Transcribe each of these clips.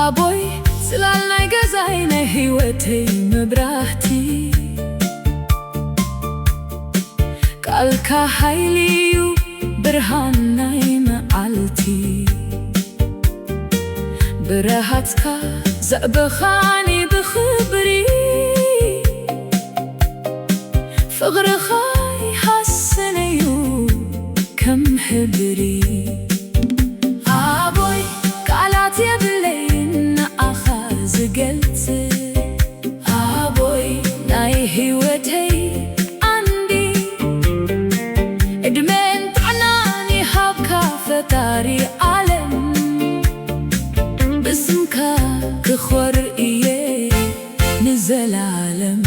ኣቦይ ጽላል ናይ ገዛይ ናይ ህይወተይ መብራህቲ ቃልካ ሃይሊ እዩ ብርሃን ናይ መዓልቲ ብርሃትካ ዘዕበኻኒ ብኽብሪ ፍቕርኻ ይሃስን እዩ ከም ሕብሪ ኣቦይ ቃላት የብለይ ንኣኻ ዝገልጽ ኣቦይ ናይ ህይወተይ ዓንዲ ዕድመን ጥዕናን ይሃብካ ፈጣሪ ዓለም ብስምካ ክኾር እየ ንዘላለም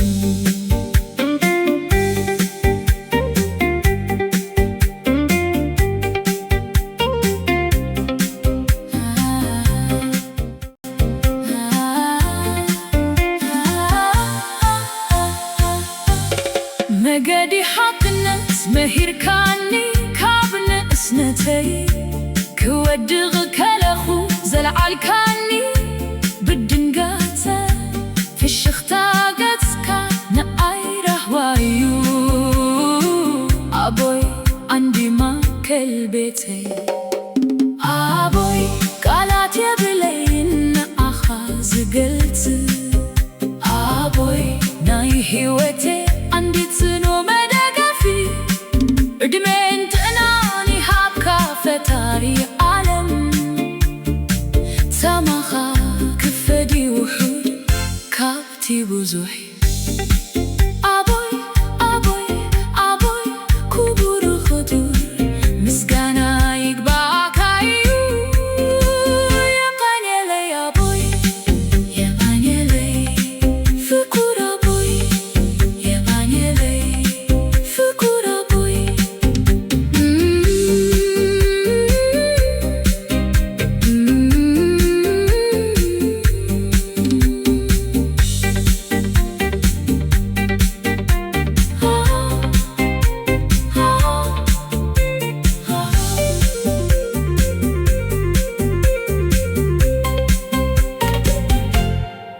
መገዲ ሓቅነት መሂርካኒ ካብ ንእስነተይ ክወድቕ ከለኹ ዘለዓልካኒ ብድንጋተ ፍሽኽታ ገጽካ ንኣይ ረህዋዩ ኣቦይ ዓንዲ ማእከል ቤተይ ኣቦይ ቃላት የብለይ ንኣኻ ዝገልጽ ኣቦይ ናይ ህይወተይ ዓንዲ ጽኑ መደገፊ ዕድሜን ጥዕናን ይሃብካ ፈጣሪ ዓለም ሰማኻ ክፈዲ ውሑድ ካብቲ ብዙሕ